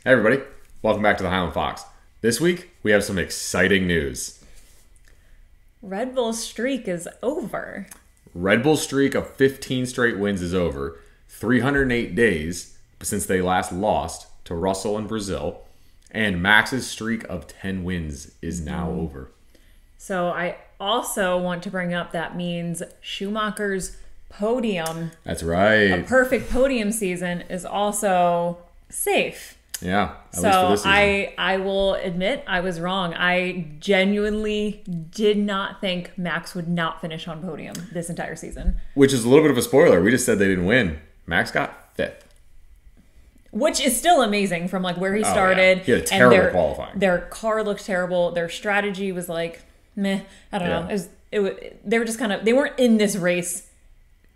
Hey everybody, welcome back to the Highland Fox. This week, we have some exciting news. Red Bull's streak is over. Red Bull's streak of 15 straight wins is over. 308 days since they last lost to Russell in Brazil. And Max's streak of 10 wins is now over. So I also want to bring up that means Schumacher's podium, That's right. a perfect podium season, is also safe. Yeah, at So least for this season. I will admit I was wrong. I genuinely did not think Max would not finish on podium this entire season. Which is a little bit of a spoiler. We just said they didn't win. Max got 5th. Which is still amazing from like where he Oh, started. yeah. He had a terrible qualifying. Their car looked terrible. Their strategy was like meh. I don't know. They were just kind of, they weren't in this race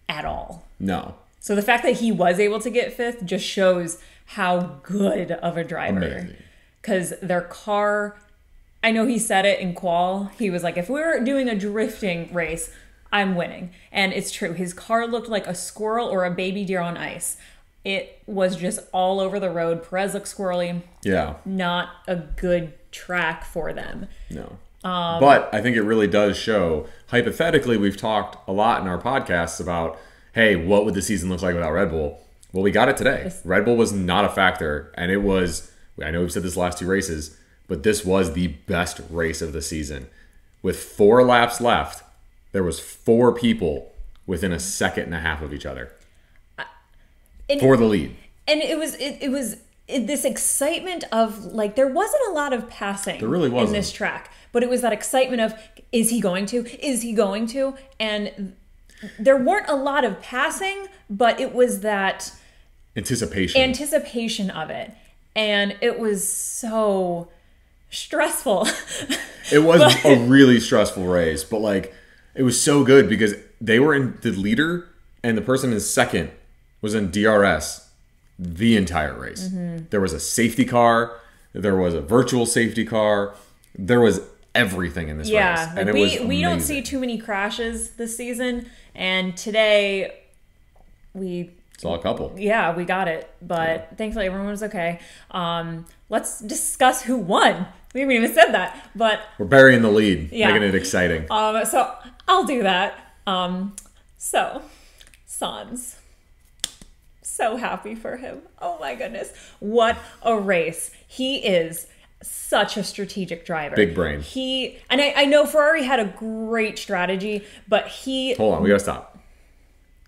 at all. No. So the fact that he was able to get 5th just shows how good of a driver. Amazing. Because their car, I know he said it in qual. He was like, if we were doing a drifting race, I'm winning. And it's true. His car looked like a squirrel or a baby deer on ice. It was just all over the road. Perez looked squirrely. Yeah. Not a good track for them. No. But I think it really does show, hypothetically, we've talked a lot in our podcasts about, hey, what would the season look like without Red Bull? Well, we got it today. Red Bull was not a factor, and it was, I know we've said this last 2 races, but this was the best race of the season. With 4 laps left, there was 4 people within a second and a half of each other for the lead. And it was this excitement of like, there wasn't a lot of passing There really wasn't. in this track, but it was that excitement of, is he going to? Is he going to? And there weren't a lot of passing, but it was that anticipation of it. And it was so stressful. It was a really stressful race, but like it was so good because they were in the leader and the person in second was in DRS the entire race. There was a safety car, there was a virtual safety car, there was everything in this race. Yeah, And like it was we don't amazing. see too many crashes this season, and today we Saw a couple. yeah, we got it, but thankfully everyone was okay. Let's discuss who won. We haven't even said that, but We're burying the lead, Yeah. making it exciting. so I'll do that. So Sans, so happy for him. Oh my goodness, what a race! He is such a strategic driver. Big brain. And I know Ferrari had a great strategy, but Hold on, we gotta stop.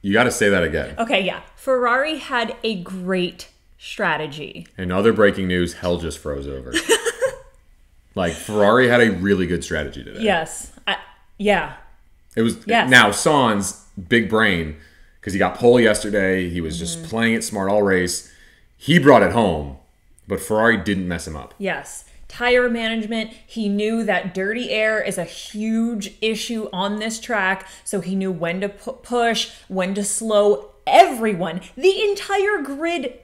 You gotta say that again. okay, yeah, Ferrari had a great strategy. And other breaking news, hell just froze over. Like, Ferrari had a really good strategy today. Yes, yeah. It was Yes. Now Sans, big brain, because he got pole yesterday. He was Mm-hmm. just playing it smart all race. He brought it home, but Ferrari didn't mess him up. Yes. Tire management. He knew that dirty air is a huge issue on this track. So he knew when to push, when to slow everyone. The entire grid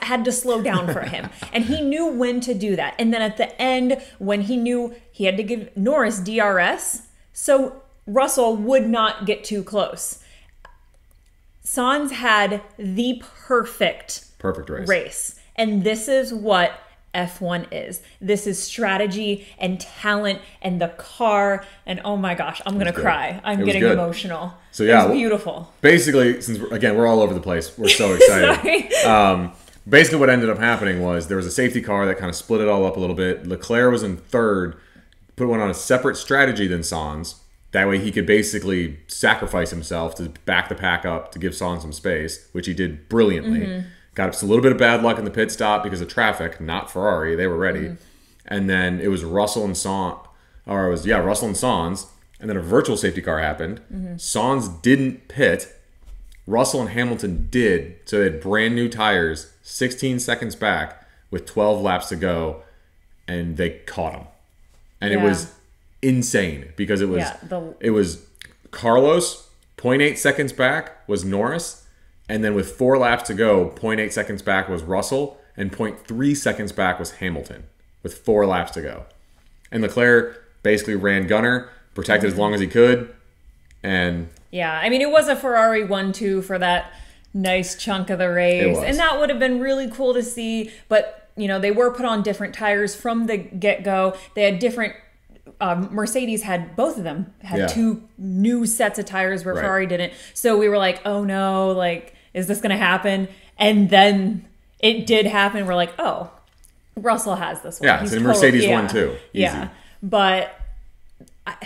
had to slow down for him. And he knew when to do that. And then at the end, when he knew he had to give Norris DRS, so Russell would not get too close. Sans had the perfect race. And this is what F1 is. This is strategy and talent and the car. And oh my gosh, I'm going to cry. I'm getting emotional. So yeah, it was beautiful. Basically, since we're all over the place, we're so excited. Basically what ended up happening was there was a safety car that kind of split it all up a little bit. Leclerc was in third, went on a separate strategy than Sans. That way he could basically sacrifice himself to back the pack up to give Sans some space, which he did brilliantly. Got us a little bit of bad luck in the pit stop because of traffic, not Ferrari. They were ready. And then it was Russell and Sans, and then a virtual safety car happened. Sans didn't pit. Russell and Hamilton did. So they had brand new tires, 16 seconds back with 12 laps to go, and they caught him. And it was insane because it was Carlos, 0.8 seconds back was Norris, and then with 4 laps to go, 0.8 seconds back was Russell, and 0.3 seconds back was Hamilton with 4 laps to go. And Leclerc basically ran gunner, protected as long as he could, and yeah, I mean, it was a Ferrari 1-2 for that nice chunk of the race, and that would have been really cool to see. But they were put on different tires from the get-go. They had different Mercedes had, both of them had two new sets of tires where Ferrari didn't. So we were like, oh no, like, is this going to happen? And then it did happen. We're like, oh, Russell has this one. Yeah, it's a Mercedes one too. Easy. Yeah, but I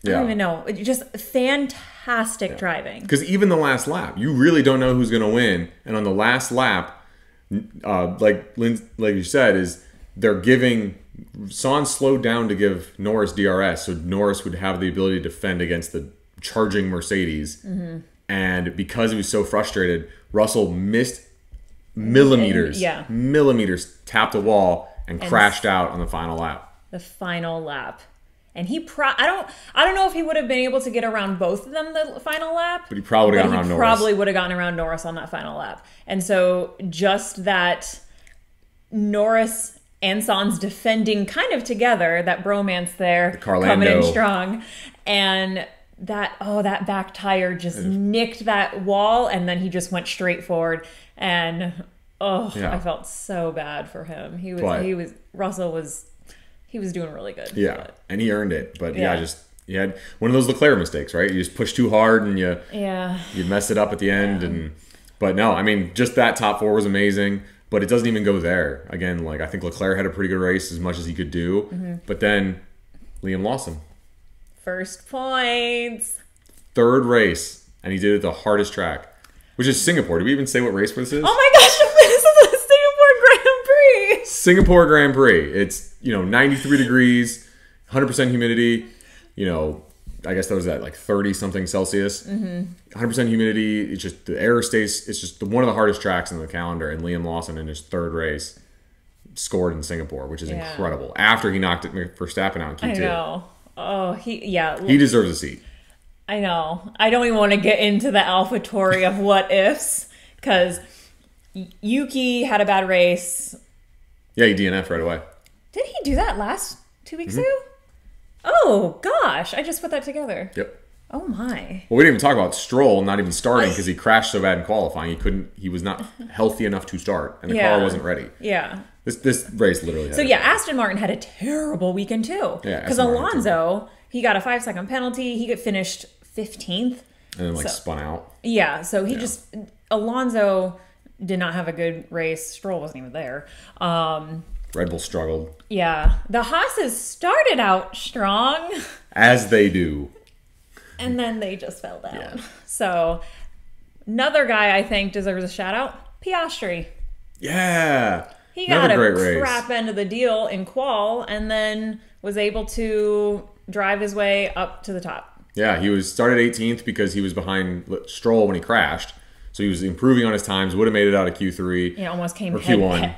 don't even know. Just fantastic driving. Because even the last lap, you really don't know who's going to win. And on the last lap, like you said, is they're giving Sainz slowed down to give Norris DRS, so Norris would have the ability to defend against the charging Mercedes. And because he was so frustrated, Russell missed millimeters, tapped a wall and crashed out on the final lap. The final lap. And I don't know if he would have been able to get around both of them the final lap. But he probably would have gotten around Norris. Probably would have gotten around Norris on that final lap. And so just that Norris and Sainz defending kind of together, that bromance there, coming in strong. And that back tire just nicked that wall, and then he just went straight forward. And I felt so bad for him. Russell was doing really good. Yeah, and he earned it. But you had one of those Leclerc mistakes, right? You just push too hard and you mess it up at the end. But no, I mean, just that top four was amazing. But it doesn't even go there. Again, like, I think Leclerc had a pretty good race as much as he could do. But then Liam Lawson. First points. Third race. And he did it the hardest track, which is Singapore. Did we even say what race this is? Oh my gosh, this is the Singapore Grand Prix. Singapore Grand Prix. It's, 93 degrees, 100% humidity, I guess that was at like 30-something Celsius. 100% humidity. It's just the air stays. It's just one of the hardest tracks in the calendar. And Liam Lawson in his third race scored in Singapore, which is incredible. After he knocked Verstappen out in Q2. I know. Oh, he deserves a seat. I know. I don't even want to get into the AlphaTauri of what ifs, because Yuki had a bad race. Yeah, he DNF'd right away. Did he do that last 2 weeks ago? Oh, gosh. I just put that together. Yep. Oh, my. Well, we didn't even talk about Stroll not even starting because he crashed so bad in qualifying. He was not healthy enough to start, and the car wasn't ready. Yeah. This race literally had Aston Martin had a terrible weekend, too. Yeah, because Alonso, he got a 5-second penalty. He got finished 15th. And then, spun out. Yeah, so Alonso did not have a good race. Stroll wasn't even there. Red Bull struggled. Yeah. The Haas's started out strong. As they do. And then they just fell down. Yeah. So, another guy I think deserves a shout out, Piastri. Yeah. He got a crap end of the deal in qual and then was able to drive his way up to the top. Yeah, he started 18th because he was behind Stroll when he crashed. So he was improving on his times, would have made it out of Q3. Yeah, almost came or Q1.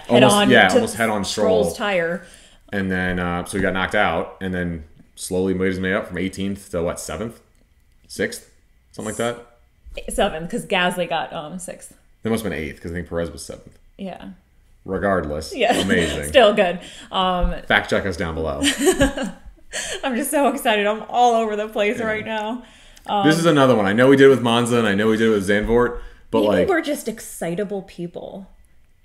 Almost head on Stroll's tire. And then, so he got knocked out and then slowly made his way up from 18th to 7th? 6th? Something like that? 7th, because Gasly got 6th. It must have been 8th, because I think Perez was 7th. Yeah. Regardless. Yeah. Amazing. Still good. Fact check us down below. I'm just so excited. I'm all over the place right now. This is another one. I know we did it with Monza, and I know we did it with Zandvoort, but maybe we're just excitable people.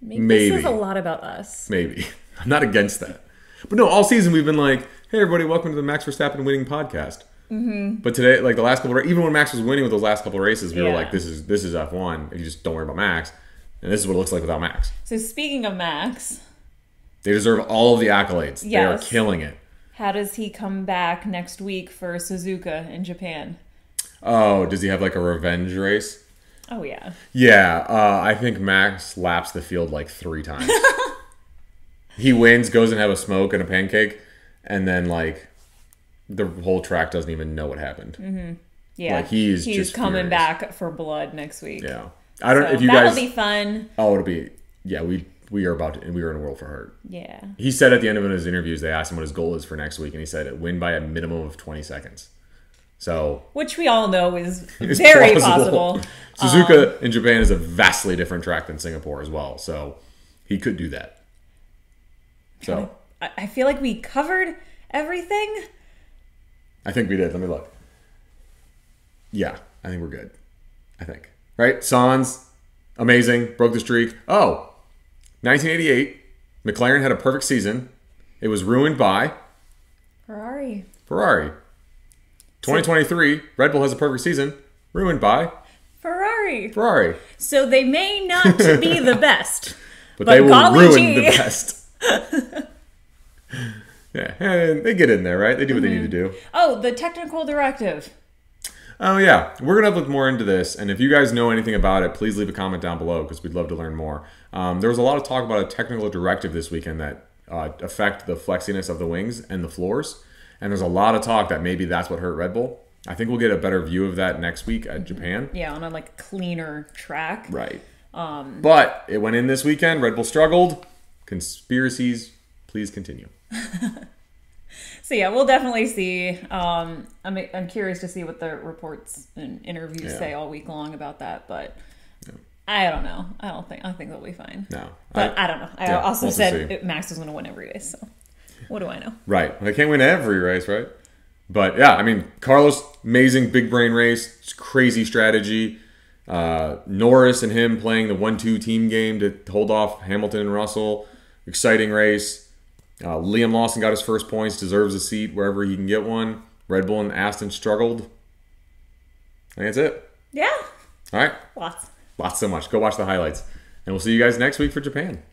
Maybe. This is a lot about us. Maybe. I'm not against that. But no, all season we've been like, hey, everybody, welcome to the Max Verstappen winning podcast. But today, like the last couple, even when Max was winning with those last couple of races, we were like, this is F1. You just don't worry about Max. And this is what it looks like without Max. So speaking of Max, they deserve all of the accolades. Yes. They are killing it. How does he come back next week for Suzuka in Japan? Oh, does he have like a revenge race? Oh, yeah. Yeah, I think Max laps the field like 3 times. He wins, goes and have a smoke and a pancake, and then like the whole track doesn't even know what happened. Yeah, like he's just coming furious. back for blood next week. Yeah, I don't. If you that'll guys, be fun. Oh, it'll be. Yeah, we are about to, and we are in a world for hurt. Yeah. He said at the end of his interviews, they asked him what his goal is for next week, and he said win by a minimum of 20 seconds. So, which we all know is very possible. Suzuka in Japan is a vastly different track than Singapore as well, so he could do that. So I feel like we covered everything. I think we did. Let me look. Yeah, I think we're good. I think. Right? Sainz, amazing. Broke the streak. Oh, 1988, McLaren had a perfect season. It was ruined by Ferrari. 2023, Red Bull has a perfect season. Ruined by Ferrari. So they may not be the best. but they will ruin gee. the best. Yeah, and they get in there, right? They do what they need to do. Oh, the technical directive. Oh, yeah. We're going to look more into this. And if you guys know anything about it, please leave a comment down below because we'd love to learn more. There was a lot of talk about a technical directive this weekend that affect the flexiness of the wings and the floors. And there's a lot of talk that maybe that's what hurt Red Bull. I think we'll get a better view of that next week at Japan. Yeah, on a like cleaner track. Right. But it went in this weekend. Red Bull struggled. Conspiracies, please continue. So yeah, we'll definitely see. I'm curious to see what the reports and interviews say all week long about that, but I don't know. I think they'll be fine. No, but I don't know. I also said Max was going to win every race, so what do I know? Right, they can't win every race, right? But yeah, I mean, Carlos, amazing big brain race, it's crazy strategy. Norris and him playing the 1-2 team game to hold off Hamilton and Russell, exciting race. Liam Lawson got his first points, deserves a seat wherever he can get one. Red Bull and Aston struggled. I think that's it. Yeah. All right. Lots so much. Go watch the highlights. And we'll see you guys next week for Japan.